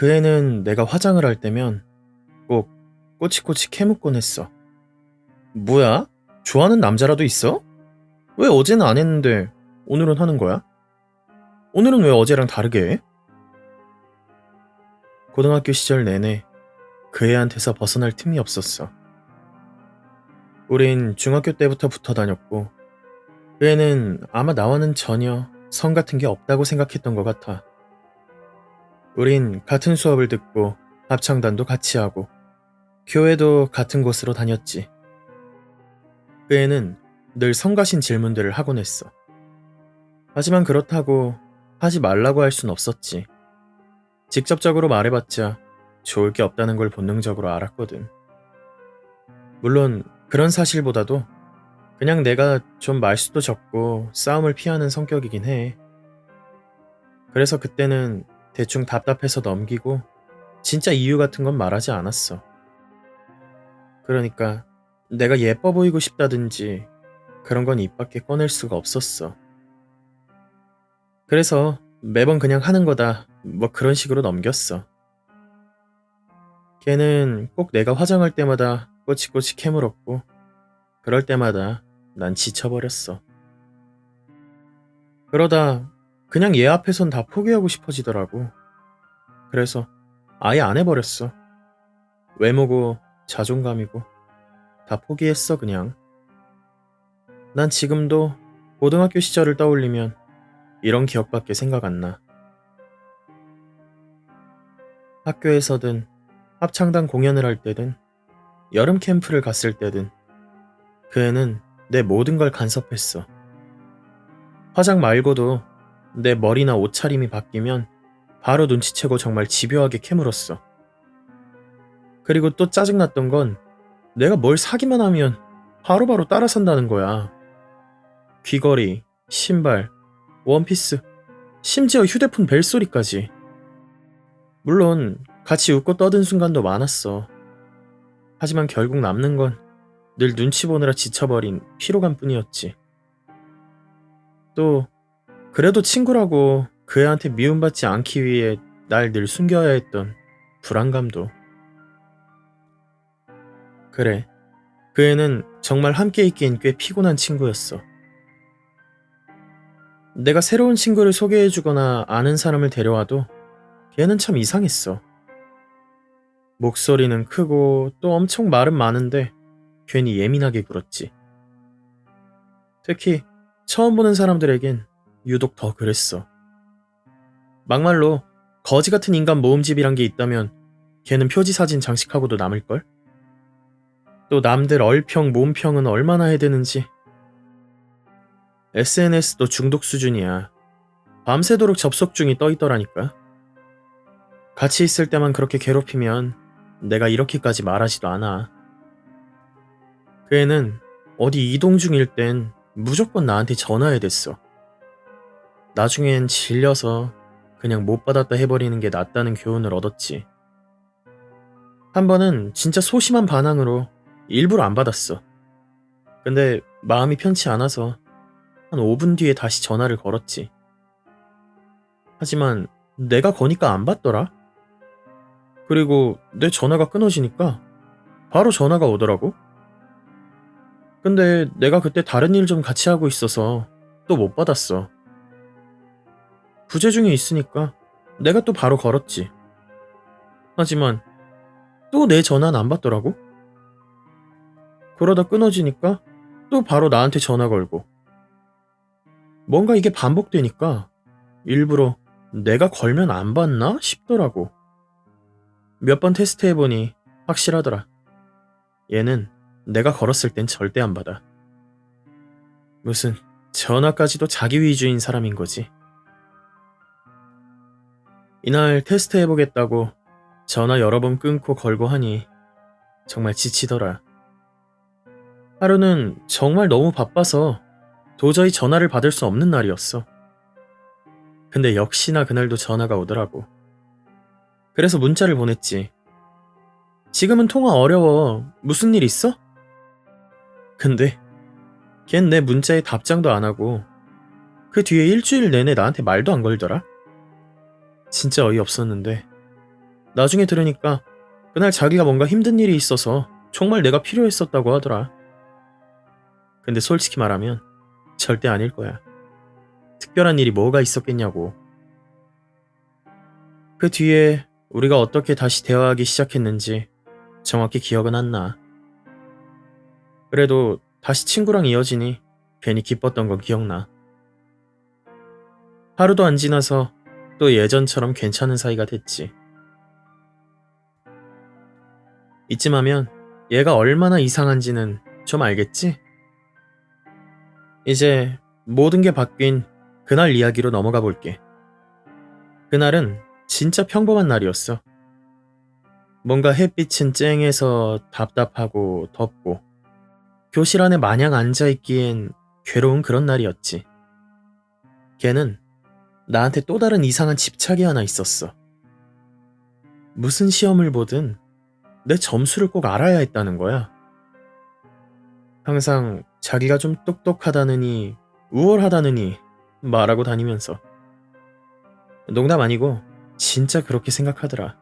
그 애는 내가 화장을 할 때면 꼭 꼬치꼬치 캐묻곤 했어. 뭐야? 좋아하는 남자라도 있어? 왜 어제는 안 했는데 오늘은 하는 거야? 오늘은 왜 어제랑 다르게 해? 고등학교 시절 내내 그 애한테서 벗어날 틈이 없었어. 우린 중학교 때부터 붙어 다녔고 그 애는 아마 나와는 전혀 성 같은 게 없다고 생각했던 것 같아. 우린 같은 수업을 듣고 합창단도 같이 하고 교회도 같은 곳으로 다녔지. 그 애는 늘 성가신 질문들을 하곤 했어. 하지만 그렇다고 하지 말라고 할 순 없었지. 직접적으로 말해봤자 좋을 게 없다는 걸 본능적으로 알았거든. 물론 그런 사실보다도 그냥 내가 좀 말수도 적고 싸움을 피하는 성격이긴 해. 그래서 그때는 대충 답답해서 넘기고 진짜 이유 같은 건 말하지 않았어. 그러니까 내가 예뻐 보이고 싶다든지 그런 건 입 밖에 꺼낼 수가 없었어. 그래서 매번 그냥 하는 거다 뭐 그런 식으로 넘겼어. 걔는 꼭 내가 화장할 때마다 꼬치꼬치 캐물었고 그럴 때마다 난 지쳐버렸어. 그러다 그냥 얘 앞에선 다 포기하고 싶어지더라고. 그래서 아예 안 해버렸어. 외모고 자존감이고 다 포기했어 그냥. 난 지금도 고등학교 시절을 떠올리면 이런 기억밖에 생각 안 나. 학교에서든 합창단 공연을 할 때든 여름 캠프를 갔을 때든 그 애는 내 모든 걸 간섭했어. 화장 말고도 내 머리나 옷차림이 바뀌면 바로 눈치채고 정말 집요하게 캐물었어. 그리고 또 짜증났던 건 내가 뭘 사기만 하면 바로바로 따라산다는 거야. 귀걸이, 신발, 원피스, 심지어 휴대폰 벨소리까지. 물론 같이 웃고 떠든 순간도 많았어. 하지만 결국 남는 건 늘 눈치 보느라 지쳐버린 피로감 뿐이었지. 또 그래도 친구라고 그 애한테 미움받지 않기 위해 날 늘 숨겨야 했던 불안감도. 그래, 그 애는 정말 함께 있기엔 꽤 피곤한 친구였어. 내가 새로운 친구를 소개해주거나 아는 사람을 데려와도 걔는 참 이상했어. 목소리는 크고 또 엄청 말은 많은데 괜히 예민하게 굴었지. 특히 처음 보는 사람들에겐 유독 더 그랬어. 막말로 거지 같은 인간 모음집이란 게 있다면 걔는 표지 사진 장식하고도 남을걸? 또 남들 얼평 몸평은 얼마나 해대는지. SNS도 중독 수준이야. 밤새도록 접속 중이 떠있더라니까. 같이 있을 때만 그렇게 괴롭히면 내가 이렇게까지 말하지도 않아. 그 애는 어디 이동 중일 땐 무조건 나한테 전화해댔어. 나중엔 질려서 그냥 못 받았다 해버리는 게 낫다는 교훈을 얻었지. 한 번은 진짜 소심한 반항으로 일부러 안 받았어. 근데 마음이 편치 않아서 한 5분 뒤에 다시 전화를 걸었지. 하지만 내가 거니까 안 받더라. 그리고 내 전화가 끊어지니까 바로 전화가 오더라고. 근데 내가 그때 다른 일 좀 같이 하고 있어서 또 못 받았어. 부재 중에 있으니까 내가 또 바로 걸었지. 하지만 또 내 전화는 안 받더라고. 그러다 끊어지니까 또 바로 나한테 전화 걸고. 뭔가 이게 반복되니까 일부러 내가 걸면 안 받나 싶더라고. 몇 번 테스트해보니 확실하더라. 얘는 내가 걸었을 땐 절대 안 받아. 무슨 전화까지도 자기 위주인 사람인 거지. 이날 테스트해보겠다고 전화 여러 번 끊고 걸고 하니 정말 지치더라. 하루는 정말 너무 바빠서 도저히 전화를 받을 수 없는 날이었어. 근데 역시나 그날도 전화가 오더라고. 그래서 문자를 보냈지. 지금은 통화 어려워. 무슨 일 있어? 근데 걘 내 문자에 답장도 안 하고 그 뒤에 일주일 내내 나한테 말도 안 걸더라. 진짜 어이없었는데 나중에 들으니까 그날 자기가 뭔가 힘든 일이 있어서 정말 내가 필요했었다고 하더라. 근데 솔직히 말하면 절대 아닐 거야. 특별한 일이 뭐가 있었겠냐고. 그 뒤에 우리가 어떻게 다시 대화하기 시작했는지 정확히 기억은 안 나. 그래도 다시 친구랑 이어지니 괜히 기뻤던 건 기억나. 하루도 안 지나서 또 예전처럼 괜찮은 사이가 됐지. 이쯤 하면 얘가 얼마나 이상한지는 좀 알겠지? 이제 모든 게 바뀐 그날 이야기로 넘어가 볼게. 그날은 진짜 평범한 날이었어. 뭔가 햇빛은 쨍해서 답답하고 덥고 교실 안에 마냥 앉아있기엔 괴로운 그런 날이었지. 걔는 나한테 또 다른 이상한 집착이 하나 있었어. 무슨 시험을 보든 내 점수를 꼭 알아야 했다는 거야. 항상 자기가 좀 똑똑하다느니 우월하다느니 말하고 다니면서. 농담 아니고 진짜 그렇게 생각하더라.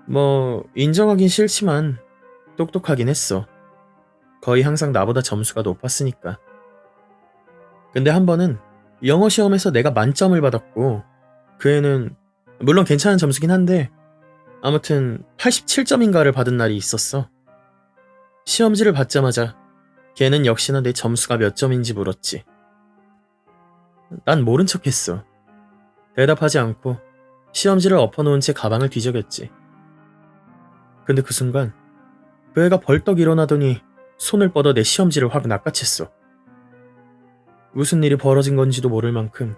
뭐 인정하긴 싫지만 똑똑하긴 했어. 거의 항상 나보다 점수가 높았으니까. 근데 한 번은 영어 시험에서 내가 만점을 받았고 그 애는 물론 괜찮은 점수긴 한데 아무튼 87점인가를 받은 날이 있었어. 시험지를 받자마자 걔는 역시나 내 점수가 몇 점인지 물었지. 난 모른 척했어. 대답하지 않고 시험지를 엎어놓은 채 가방을 뒤적였지. 근데 그 순간 그 애가 벌떡 일어나더니 손을 뻗어 내 시험지를 확 낚아챘어. 무슨 일이 벌어진 건지도 모를 만큼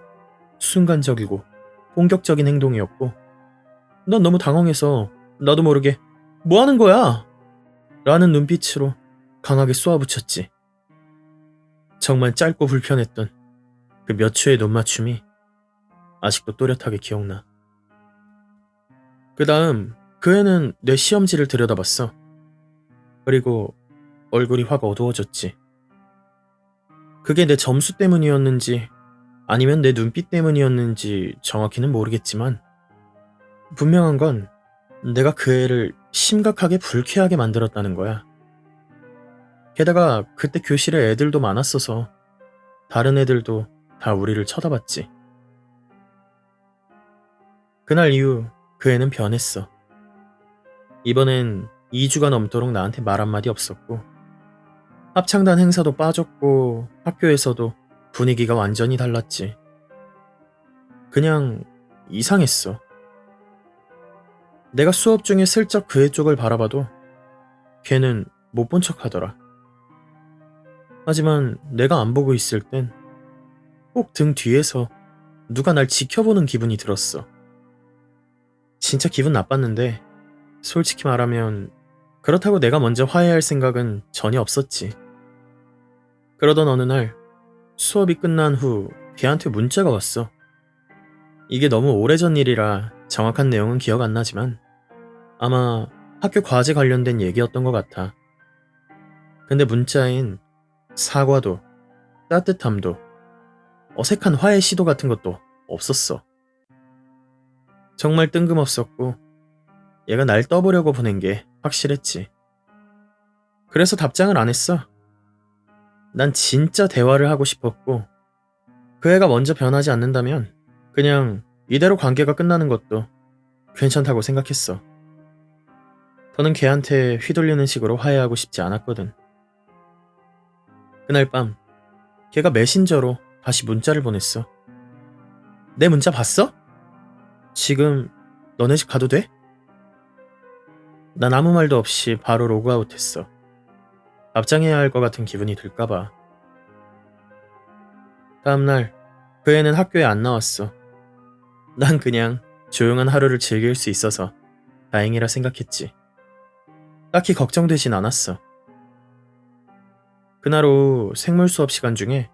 순간적이고 공격적인 행동이었고 난 너무 당황해서 나도 모르게 "뭐 하는 거야?" 라는 눈빛으로 강하게 쏘아붙였지. 정말 짧고 불편했던 그 몇 초의 눈맞춤이 아직도 또렷하게 기억나. 그 다음 그 애는 내 시험지를 들여다봤어. 그리고 얼굴이 확 어두워졌지. 그게 내 점수 때문이었는지 아니면 내 눈빛 때문이었는지 정확히는 모르겠지만 분명한 건 내가 그 애를 심각하게 불쾌하게 만들었다는 거야. 게다가 그때 교실에 애들도 많았어서 다른 애들도 다 우리를 쳐다봤지. 그날 이후 그 애는 변했어. 이번엔 2주가 넘도록 나한테 말 한마디 없었고 합창단 행사도 빠졌고 학교에서도 분위기가 완전히 달랐지. 그냥 이상했어. 내가 수업 중에 슬쩍 그 애 쪽을 바라봐도 걔는 못 본 척 하더라. 하지만 내가 안 보고 있을 땐 꼭 등 뒤에서 누가 날 지켜보는 기분이 들었어. 진짜 기분 나빴는데 솔직히 말하면 그렇다고 내가 먼저 화해할 생각은 전혀 없었지. 그러던 어느 날 수업이 끝난 후 걔한테 문자가 왔어. 이게 너무 오래전 일이라 정확한 내용은 기억 안 나지만 아마 학교 과제 관련된 얘기였던 것 같아. 근데 문자엔 사과도 따뜻함도 어색한 화해 시도 같은 것도 없었어. 정말 뜬금없었고 얘가 날 떠보려고 보낸 게 확실했지. 그래서 답장을 안 했어. 난 진짜 대화를 하고 싶었고 그 애가 먼저 변하지 않는다면 그냥 이대로 관계가 끝나는 것도 괜찮다고 생각했어. 더는 걔한테 휘둘리는 식으로 화해하고 싶지 않았거든. 그날 밤 걔가 메신저로 다시 문자를 보냈어. "내 문자 봤어? 지금 너네 집 가도 돼?" 난 아무 말도 없이 바로 로그아웃했어. 답장해야 할 것 같은 기분이 들까봐. 다음날 그 애는 학교에 안 나왔어. 난 그냥 조용한 하루를 즐길 수 있어서 다행이라 생각했지. 딱히 걱정되진 않았어. 그날 오후 생물 수업 시간 중에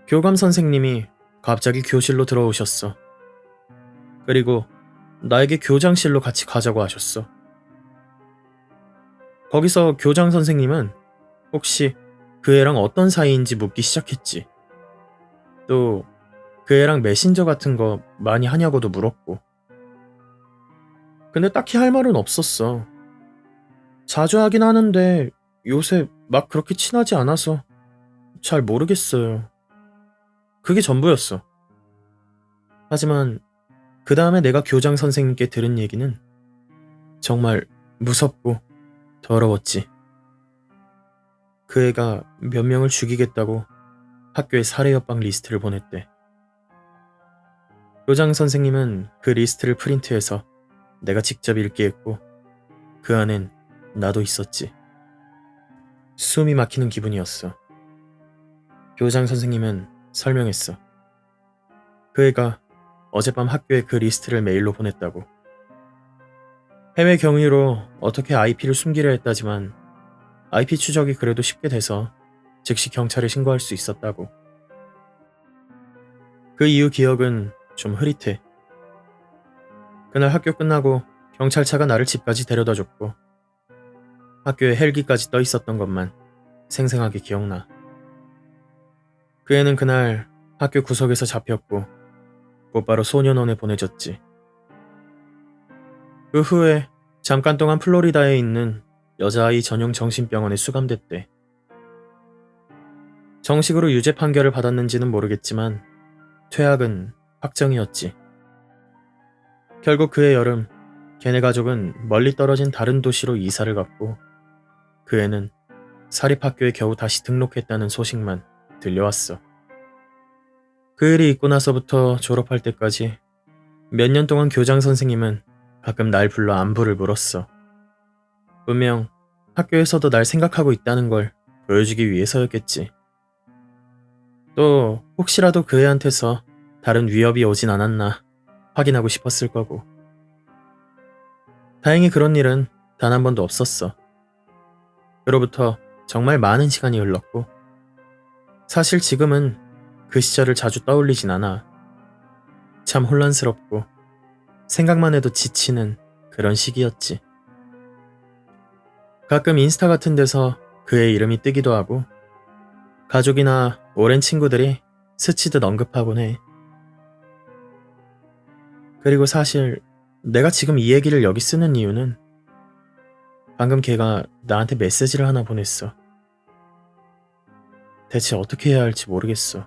교감 선생님이 갑자기 교실로 들어오셨어. 그리고 나에게 교장실로 같이 가자고 하셨어. 거기서 교장 선생님은 혹시 그 애랑 어떤 사이인지 묻기 시작했지. 또 그 애랑 메신저 같은 거 많이 하냐고도 물었고. 근데 딱히 할 말은 없었어. 자주 하긴 하는데 요새 막 그렇게 친하지 않아서 잘 모르겠어요. 그게 전부였어. 하지만 그 다음에 내가 교장 선생님께 들은 얘기는 정말 무섭고 더러웠지. 그 애가 몇 명을 죽이겠다고 학교에 살해 협박 리스트를 보냈대. 교장 선생님은 그 리스트를 프린트해서 내가 직접 읽게 했고 그 안엔 나도 있었지. 숨이 막히는 기분이었어. 교장 선생님은 설명했어. 그 애가 어젯밤 학교에 그 리스트를 메일로 보냈다고. 해외 경위로 어떻게 IP를 숨기려 했다지만 IP 추적이 그래도 쉽게 돼서 즉시 경찰에 신고할 수 있었다고. 그 이후 기억은 좀 흐릿해. 그날 학교 끝나고 경찰차가 나를 집까지 데려다 줬고 학교에 헬기까지 떠 있었던 것만 생생하게 기억나. 그 애는 그날 학교 구석에서 잡혔고 곧바로 소년원에 보내졌지. 그 후에 잠깐 동안 플로리다에 있는 여자아이 전용 정신병원에 수감됐대. 정식으로 유죄 판결을 받았는지는 모르겠지만 퇴학은 확정이었지. 결국 그해 여름 걔네 가족은 멀리 떨어진 다른 도시로 이사를 갔고 그 애는 사립학교에 겨우 다시 등록했다는 소식만 들려왔어. 그 일이 있고 나서부터 졸업할 때까지 몇 년 동안 교장 선생님은 가끔 날 불러 안부를 물었어. 분명 학교에서도 날 생각하고 있다는 걸 보여주기 위해서였겠지. 또 혹시라도 그 애한테서 다른 위협이 오진 않았나 확인하고 싶었을 거고. 다행히 그런 일은 단 한 번도 없었어. 그로부터 정말 많은 시간이 흘렀고 사실 지금은 그 시절을 자주 떠올리진 않아. 참 혼란스럽고 생각만 해도 지치는 그런 시기였지. 가끔 인스타 같은 데서 그의 이름이 뜨기도 하고 가족이나 오랜 친구들이 스치듯 언급하곤 해. 그리고 사실 내가 지금 이 얘기를 여기 쓰는 이유는 방금 걔가 나한테 메시지를 하나 보냈어. 대체 어떻게 해야 할지 모르겠어.